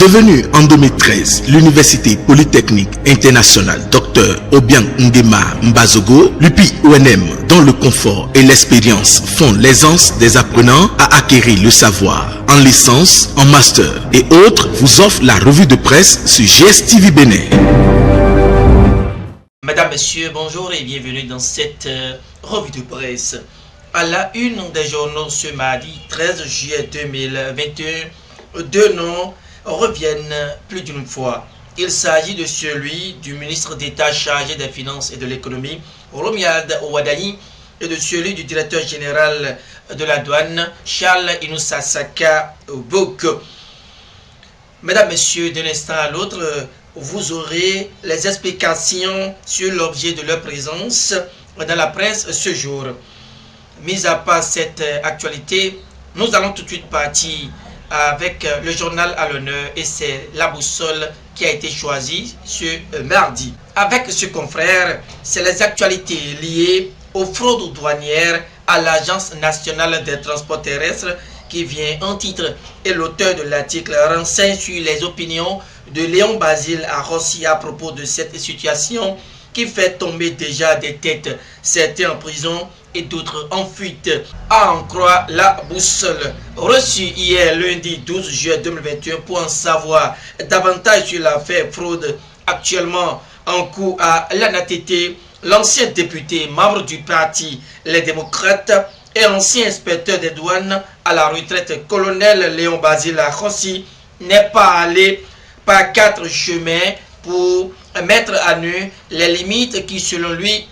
Devenue en 2013 l'Université Polytechnique Internationale Dr Obiang Nguema Mbazogo, l'UPI-ONM, dont le confort et l'expérience font l'aisance des apprenants à acquérir le savoir en licence, en master et autres, vous offre la revue de presse sur GSTV Bénin. Mesdames, Messieurs, bonjour et bienvenue dans cette revue de presse. À la une des journaux ce mardi 13 juillet 2021, deux noms reviennent plus d'une fois. Il s'agit de celui du ministre d'État chargé des Finances et de l'Économie, Romuald Ouadani, et de celui du directeur général de la douane, Charles Inoussasaka Bouk. Mesdames, Messieurs, d'un instant à l'autre, vous aurez les explications sur l'objet de leur présence dans la presse ce jour. Mis à part cette actualité, nous allons tout de suite partir avec le journal à l'honneur et c'est la boussole qui a été choisie ce mardi. Avec ce confrère, c'est les actualités liées aux fraudes douanières à l'Agence nationale des transports terrestres qui vient en titre, et l'auteur de l'article renseigne sur les opinions de Léon Basile à Rossi à propos de cette situation qui fait tomber déjà des têtes, certains en prison et d'autres en fuite. À en croire la boussole, reçue hier lundi 12 juillet 2021 pour en savoir davantage sur l'affaire fraude actuellement en cours à l'ANATT, l'ancien député membre du parti Les Démocrates et ancien inspecteur des douanes à la retraite colonel Léon Basile à Rossi n'est pas allé par quatre chemins pour mettre à nu les limites qui, selon lui,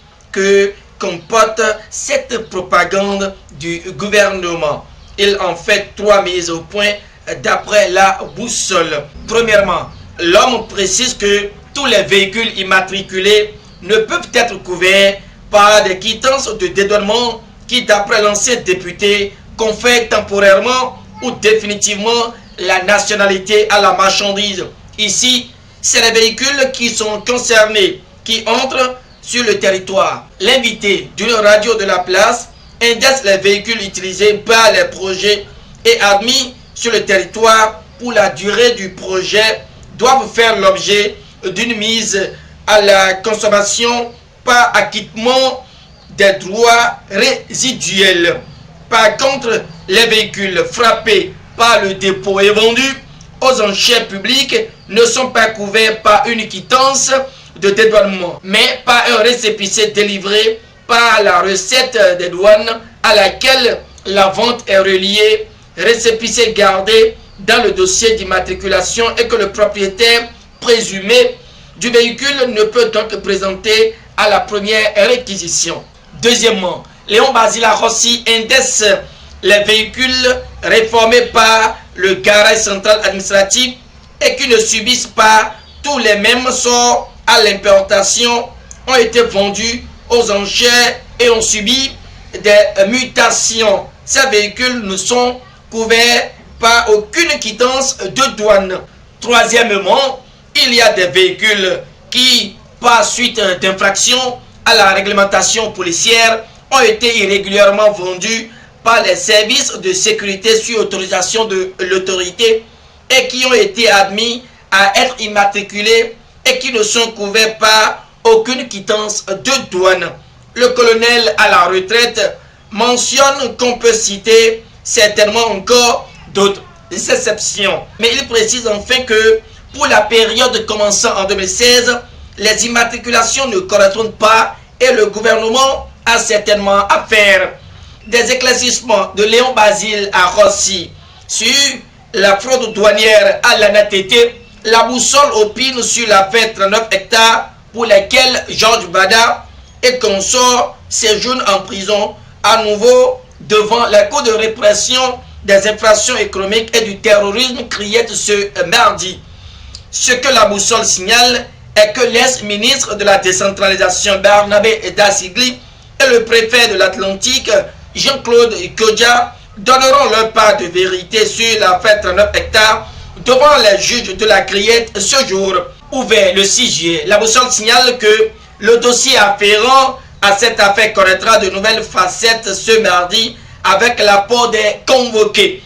comporte cette propagande du gouvernement. Il en fait trois mises au point d'après la boussole. Premièrement, l'homme précise que tous les véhicules immatriculés ne peuvent être couverts par des quittances de dédouanement qui, d'après l'ancien député, confèrent temporairement ou définitivement la nationalité à la marchandise. Ici, c'est les véhicules qui sont concernés, qui entrent sur le territoire. L'invité d'une radio de la place indexe les véhicules utilisés par les projets et admis sur le territoire pour la durée du projet doivent faire l'objet d'une mise à la consommation par acquittement des droits résiduels. Par contre, les véhicules frappés par le dépôt et vendus aux enchères publiques ne sont pas couverts par une quittance de dédouanement, mais par un récépissé délivré par la recette des douanes à laquelle la vente est reliée, récépissé gardé dans le dossier d'immatriculation et que le propriétaire présumé du véhicule ne peut donc présenter à la première réquisition. Deuxièmement, Léon Basile Rossi indexe les véhicules réformés par le garage central administratif et qui ne subissent pas tous les mêmes sorts à l'importation ont été vendus aux enchères et ont subi des mutations. Ces véhicules ne sont couverts par aucune quittance de douane. Troisièmement, il y a des véhicules qui, par suite d'infractions à la réglementation policière, ont été irrégulièrement vendus par les services de sécurité sur autorisation de l'autorité et qui ont été admis à être immatriculés et qui ne sont couverts par aucune quittance de douane. Le colonel à la retraite mentionne qu'on peut citer certainement encore d'autres exceptions. Mais il précise enfin que pour la période commençant en 2016, les immatriculations ne correspondent pas et le gouvernement a certainement à faire. Des éclaircissements de Léon Basile à Rossi sur la fraude douanière à l'ANATT, la boussole opine sur l'affaire 39 hectares pour lesquels Georges Bada et consorts séjournent en prison à nouveau devant la Cour de répression des infractions économiques et du terrorisme criette ce mardi. Ce que la boussole signale est que l'ex-ministre de la décentralisation Barnabé Dassigli et le préfet de l'Atlantique Jean-Claude Kodja donneront leur part de vérité sur l'affaire 39 hectares devant les juges de la Criette ce jour. Ouvert le 6 juillet, la boussole signale que le dossier afférent à cette affaire connaîtra de nouvelles facettes ce mardi avec l'apport des convoqués.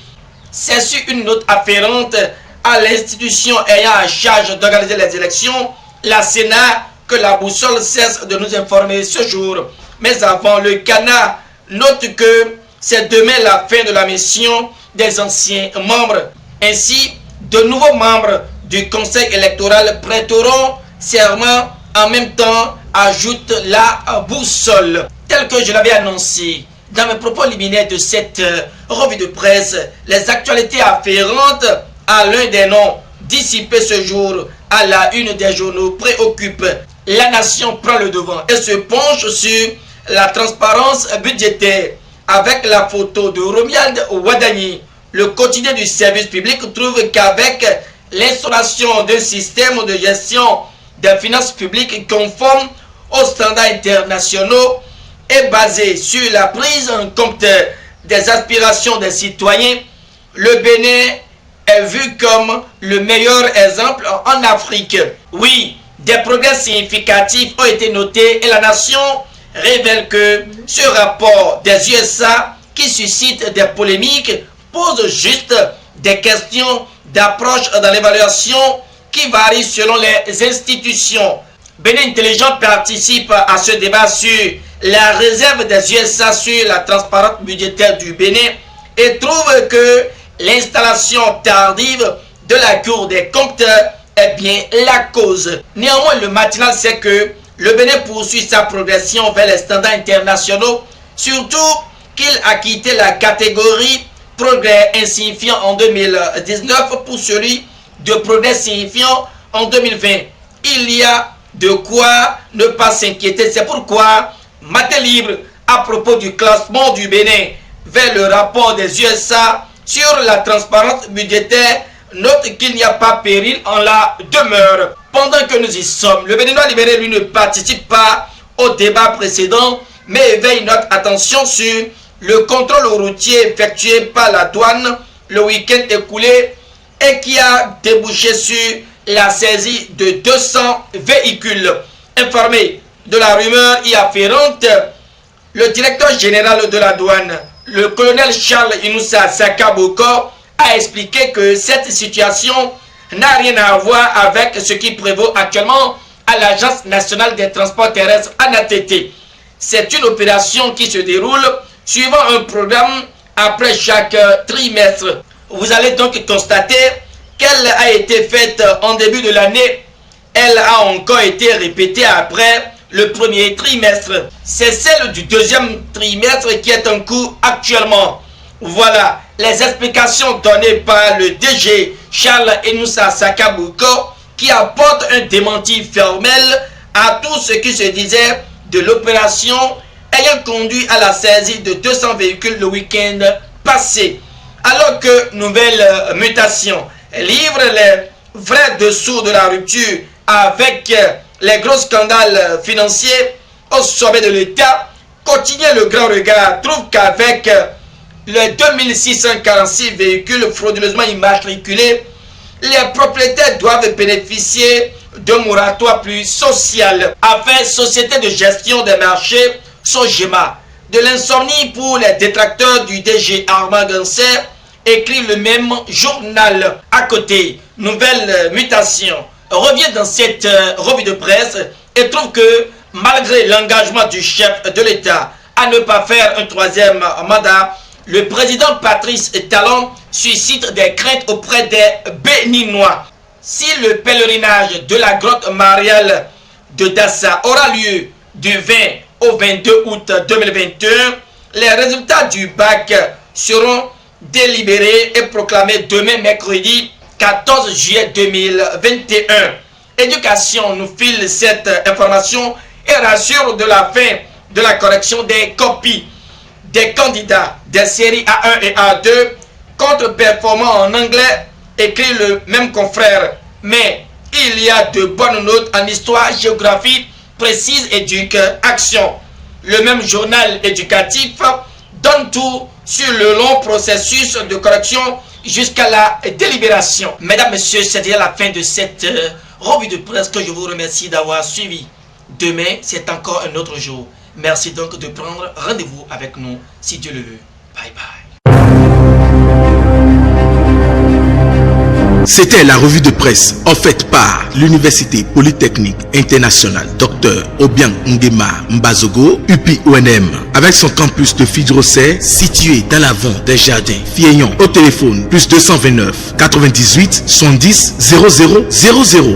C'est sur une note afférente à l'institution ayant à charge d'organiser les élections, la Sénat, que la boussole cesse de nous informer ce jour. Mais avant, le Ghana note que c'est demain la fin de la mission des anciens membres. Ainsi, de nouveaux membres du Conseil électoral prêteront serment en même temps, ajoute la boussole. Tel que je l'avais annoncé dans mes propos liminaires de cette revue de presse, les actualités afférentes à l'un des noms dissipés ce jour à la une des journaux préoccupent. La nation prend le devant et se penche sur la transparence budgétaire avec la photo de Romuald Wadani. Le quotidien du service public trouve qu'avec l'installation d'un système de gestion des finances publiques conforme aux standards internationaux et basé sur la prise en compte des aspirations des citoyens, le Bénin est vu comme le meilleur exemple en Afrique. Oui, des progrès significatifs ont été notés et la nation révèle que ce rapport des USA qui suscite des polémiques pose juste des questions d'approche dans l'évaluation qui varient selon les institutions. Bénin Intelligent participe à ce débat sur la réserve des USA sur la transparence budgétaire du Bénin et trouve que l'installation tardive de la Cour des comptes est bien la cause. Néanmoins, le matinal sait que le Bénin poursuit sa progression vers les standards internationaux, surtout qu'il a quitté la catégorie progrès insignifiant en 2019 pour celui de progrès signifiant en 2020. Il y a de quoi ne pas s'inquiéter. C'est pourquoi Matin Libre, à propos du classement du Bénin vers le rapport des USA sur la transparence budgétaire, note qu'il n'y a pas péril en la demeure. Pendant que nous y sommes, le Béninois libéré, lui, ne participe pas au débat précédent, mais éveille notre attention sur le contrôle routier effectué par la douane le week-end écoulé et qui a débouché sur la saisie de 200 véhicules. Informé de la rumeur y afférente, le directeur général de la douane, le colonel Charles Inoussa Sakaboko, a expliqué que cette situation n'a rien à voir avec ce qui prévaut actuellement à l'Agence nationale des transports terrestres ANATT. C'est une opération qui se déroule suivant un programme après chaque trimestre. Vous allez donc constater qu'elle a été faite en début de l'année. Elle a encore été répétée après le premier trimestre. C'est celle du deuxième trimestre qui est en cours actuellement. Voilà les explications données par le DG Charles Inoussa Sakaboko qui apporte un démenti formel à tout ce qui se disait de l'opération ayant conduit à la saisie de 200 véhicules le week-end passé. Alors que Nouvelle Mutation livre les vrais dessous de la rupture avec les gros scandales financiers au sommet de l'État, Quotidien Le Grand Regard trouve qu'avec les 2646 véhicules frauduleusement immatriculés, les propriétaires doivent bénéficier d'un moratoire plus social. Afin Société de gestion des marchés, SOGEMA, de l'insomnie pour les détracteurs du DG Armand Ganser, écrit le même journal. À côté, Nouvelle Mutation revient dans cette revue de presse et trouve que malgré l'engagement du chef de l'État à ne pas faire un troisième mandat, le président Patrice Talon suscite des craintes auprès des Béninois. Si le pèlerinage de la grotte mariale de Dassa aura lieu du 20 au 22 août 2021, les résultats du bac seront délibérés et proclamés demain mercredi 14 juillet 2021. Éducation nous file cette information et rassure de la fin de la correction des copies des candidats des séries A1 et A2 contre-performants en anglais, écrit le même confrère. Mais il y a de bonnes notes en histoire, géographie, précise, éduque, action. Le même journal éducatif donne tout sur le long processus de correction jusqu'à la délibération. Mesdames, Messieurs, c'est déjà la fin de cette revue de presse que je vous remercie d'avoir suivi. Demain, c'est encore un autre jour. Merci donc de prendre rendez-vous avec nous, si Dieu le veut. Bye bye. C'était la revue de presse offerte par l'Université Polytechnique Internationale Dr Obiang Nguema Mbazogo, UPI-ONM, avec son campus de Fidrosset situé dans l'avant des jardins Fieillon. Au téléphone, plus 229 98 70 00 00.